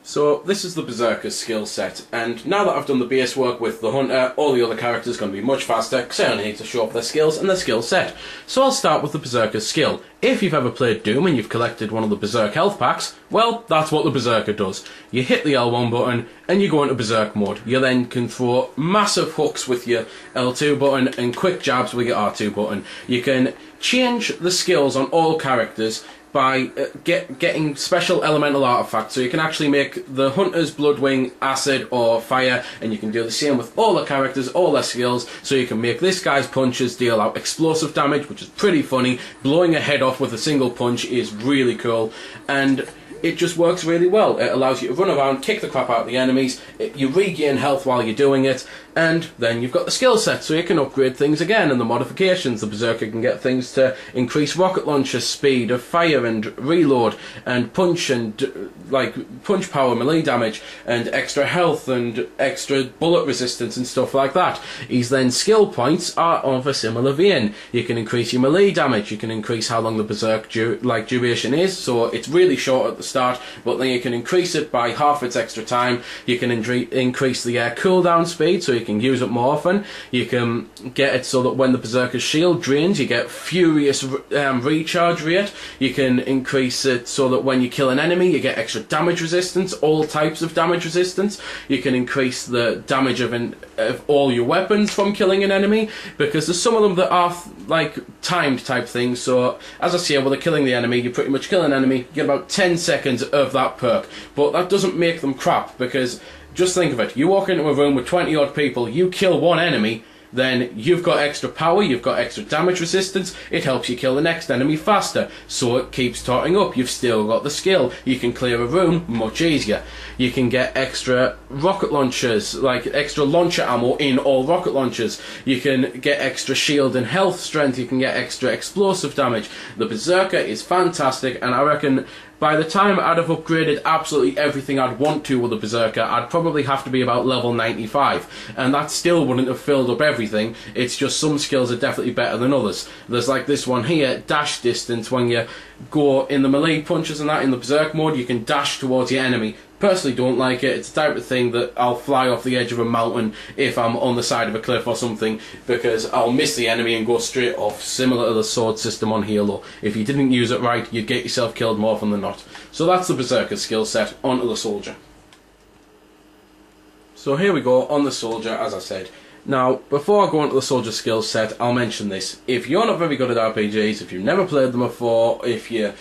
So this is the berserker skill set, and now that I've done the base work with the hunter, all the other characters are going to be much faster because I only need to show off their skills and their skill set. So I'll start with the berserker skill. If you've ever played Doom and you've collected one of the berserk health packs, well, that's what the berserker does. You hit the L1 button and you go into berserk mode. You then can throw massive hooks with your L2 button and quick jabs with your R2 button. You can change the skills on all characters by getting special elemental artifacts, so you can actually make the hunter's bloodwing acid or fire, and you can do the same with all the characters, all their skills. So you can make this guy's punches deal out explosive damage, which is pretty funny. Blowing a head off with a single punch is really cool, and it just works really well. It allows you to run around, kick the crap out of the enemies, you regain health while you're doing it, and then you've got the skill set, so you can upgrade things again, and the modifications. The berserker can get things to increase rocket launcher speed of fire and reload, and punch and punch power, melee damage, and extra health and extra bullet resistance and stuff like that. His then skill points are of a similar vein. You can increase your melee damage, you can increase how long the berserk duration is, so it's really short at the start, but then you can increase it by half its extra time. You can increase the cooldown speed, so you can use it more often. You can get it so that when the berserker's shield drains, you get furious recharge rate. You can increase it so that when you kill an enemy, you get extra damage resistance, all types of damage resistance. You can increase the damage of all your weapons from killing an enemy, because there's some of them that are like timed type things. So as I say, while they're killing the enemy, you pretty much kill an enemy, you get about 10 seconds of that perk, but that doesn't make them crap, because just think of it, you walk into a room with 20 odd people, you kill one enemy, then you've got extra power, you've got extra damage resistance, it helps you kill the next enemy faster, so it keeps totting up. You've still got the skill, you can clear a room much easier. You can get extra rocket launchers, like extra launcher ammo in all rocket launchers. You can get extra shield and health strength, you can get extra explosive damage. The berserker is fantastic, and I reckon by the time I'd have upgraded absolutely everything I'd want to with the berserker, I'd probably have to be about level 95, and that still wouldn't have filled up everything. It's just some skills are definitely better than others. There's like this one here, dash distance. When you go in the melee punches and that in the berserk mode, you can dash towards your enemy. Personally don't like it. It's the type of thing that I'll fly off the edge of a mountain if I'm on the side of a cliff or something, because I'll miss the enemy and go straight off, similar to the sword system on Halo. If you didn't use it right, you'd get yourself killed more often than not. So that's the berserker skill set. Onto the soldier. So here we go on the soldier, as I said. Now, before I go into the soldier skill set, I'll mention this. If you're not very good at RPGs, if you've never played them before, if you're,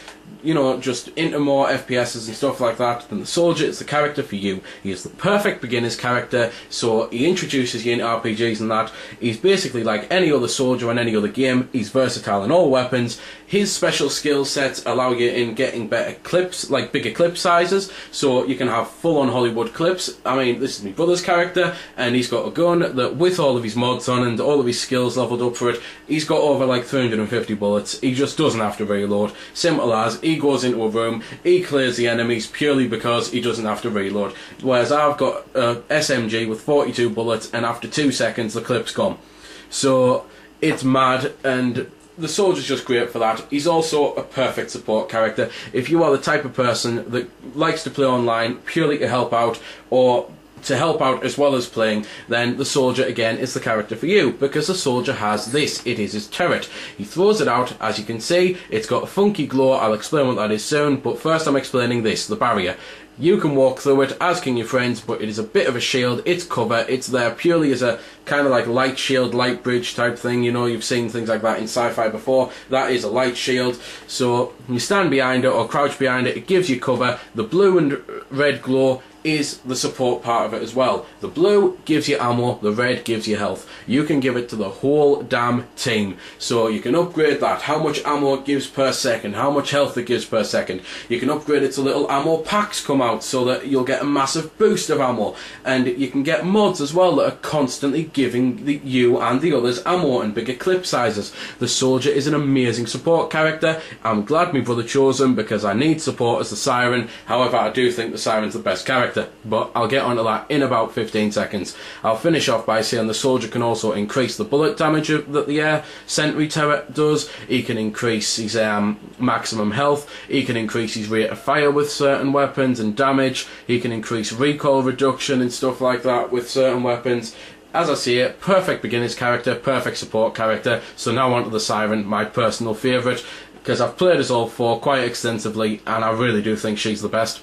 just into more FPSs and stuff like that, then the soldier is the character for you. He is the perfect beginner's character, so he introduces you into RPGs and that. He's basically like any other soldier in any other game. He's versatile in all weapons. His special skill sets allow you in getting better clips, like bigger clip sizes, so you can have full-on Hollywood clips. I mean, this is my brother's character, and he's got a gun that, with all of his mods on and all of his skills leveled up for it, he's got over like 350 bullets. He just doesn't have to reload. Simple as, he goes into a room, he clears the enemies purely because he doesn't have to reload. Whereas I've got a SMG with 42 bullets, and after 2 seconds the clip's gone. So it's mad, and the soldier's just great for that. He's also a perfect support character. If you are the type of person that likes to play online purely to help out, or to help out as well as playing, then the soldier again is the character for you, because the soldier has this. It is his turret. He throws it out, as you can see. It's got a funky glow. I'll explain what that is soon, but first I'm explaining this, the barrier. You can walk through it, as can your friends, but it is a bit of a shield. It's cover. It's there purely as a kind of like light shield, light bridge type thing. You know, you've seen things like that in sci-fi before. That is a light shield. So you stand behind it or crouch behind it. It gives you cover. The blue and red glow is the support part of it as well. The blue gives you ammo, the red gives you health. You can give it to the whole damn team. So you can upgrade that, how much ammo it gives per second, how much health it gives per second. You can upgrade it to little ammo packs come out so that you'll get a massive boost of ammo. And you can get mods as well that are constantly giving you and the others ammo and bigger clip sizes. The soldier is an amazing support character. I'm glad my brother chose him because I need support as the siren. However, I do think the siren's the best character. character, but I'll get onto that in about 15 seconds. I'll finish off by saying the soldier can also increase the bullet damage that the sentry turret does. He can increase his maximum health. He can increase his rate of fire with certain weapons and damage. He can increase recoil reduction and stuff like that with certain weapons. As I see it, perfect beginner's character, perfect support character. So now on to the Siren, my personal favourite, because I've played as all four quite extensively and I really do think she's the best.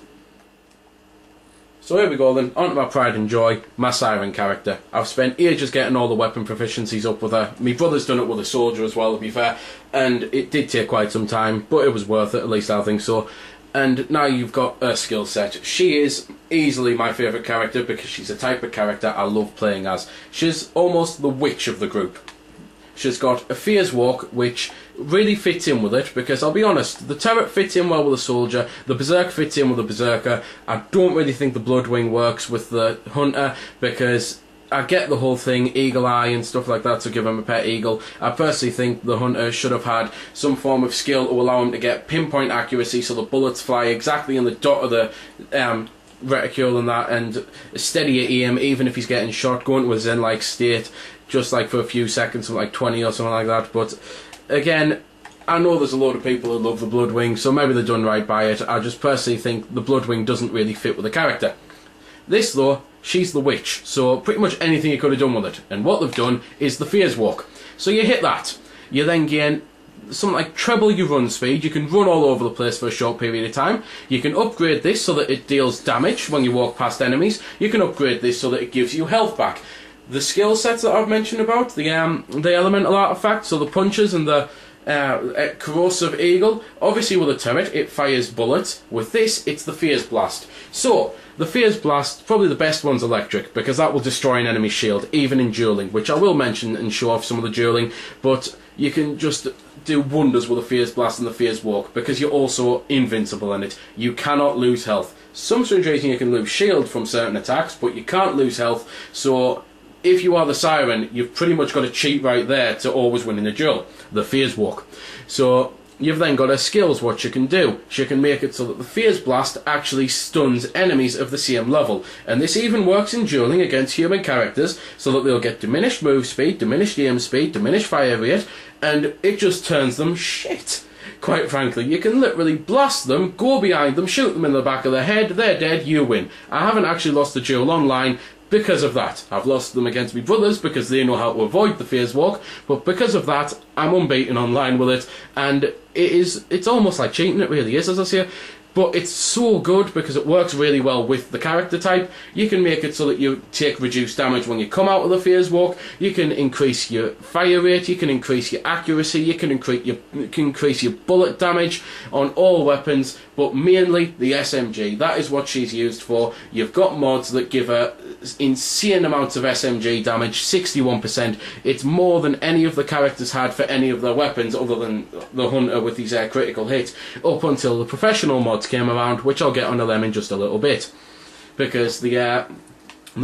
So here we go then, on to my pride and joy, my Siren character. I've spent ages getting all the weapon proficiencies up with her. My brother's done it with a soldier as well, to be fair, and it did take quite some time, but it was worth it, at least I think so. And now you've got her skill set. She is easily my favourite character because she's a type of character I love playing as. She's almost the witch of the group. She's got a fierce walk, which really fits in with it, because I'll be honest, the turret fits in well with the soldier, the berserker fits in with the berserker. I don't really think the bloodwing works with the hunter, because I get the whole thing, eagle eye and stuff like that, to give him a pet eagle. I personally think the hunter should have had some form of skill to allow him to get pinpoint accuracy, so the bullets fly exactly in the dot of the reticule and that, and steady aim even if he's getting shot, going to a zen-like state, just like for a few seconds, something like 20 or something like that. But again, I know there's a lot of people who love the bloodwing, so maybe they're done right by it. I just personally think the bloodwing doesn't really fit with the character. This though, she's the witch, so pretty much anything you could have done with it. And what they've done is the Fierce Walk. So you hit that, you then gain something like treble your run speed. You can run all over the place for a short period of time. You can upgrade this so that it deals damage when you walk past enemies. You can upgrade this so that it gives you health back. The skill sets that I've mentioned about, the elemental artifacts, so the punches and the corrosive eagle, obviously with a turret it fires bullets. With this it's the Fierce Blast. So the Fierce Blast, probably the best one's electric, because that will destroy an enemy's shield, even in dueling, which I will mention and show off some of the dueling, but you can just do wonders with the Fierce Blast and the Fierce Walk, because you're also invincible in it. You cannot lose health. Some strange reason you can lose shield from certain attacks, but you can't lose health, so if you are the Siren, you've pretty much got a cheat right there to always win in a duel, the Fierce Walk. So you've then got her skills, what she can do. She can make it so that the Fierce Blast actually stuns enemies of the same level. And this even works in dueling against human characters, so that they'll get diminished move speed, diminished aim speed, diminished fire rate, and it just turns them shit. Quite frankly, you can literally blast them, go behind them, shoot them in the back of the head, they're dead, you win. I haven't actually lost the duel online because of that. I've lost them against my brothers because they know how to avoid the Fierce Walk, but because of that, I'm unbeaten online with it, and it's almost like cheating, it really is, as I say. But it's so good because it works really well with the character type. You can make it so that you take reduced damage when you come out of the Fierce Walk. You can increase your fire rate, you can increase your accuracy, you can increase your bullet damage on all weapons, but mainly the SMG. That is what she's used for. You've got mods that give her insane amounts of SMG damage, 61%. It's more than any of the characters had for any of their weapons other than the Hunter with his critical hit, up until the professional mods came around, which I'll get onto them in just a little bit. Because the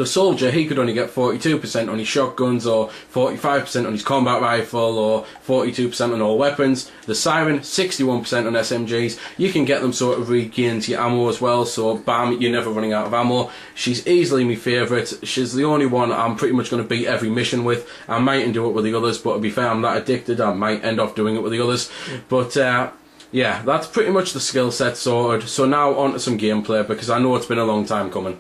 soldier, he could only get 42% on his shotguns, or 45% on his combat rifle, or 42% on all weapons. The Siren, 61% on SMGs. You can get them so it regains your ammo as well, so bam, you're never running out of ammo. She's easily my favourite. She's the only one I'm pretty much going to beat every mission with. I mightn't do it with the others, but to be fair, I'm that addicted, I might end up doing it with the others. But yeah, that's pretty much the skill set sorted. So now on to some gameplay, because I know it's been a long time coming.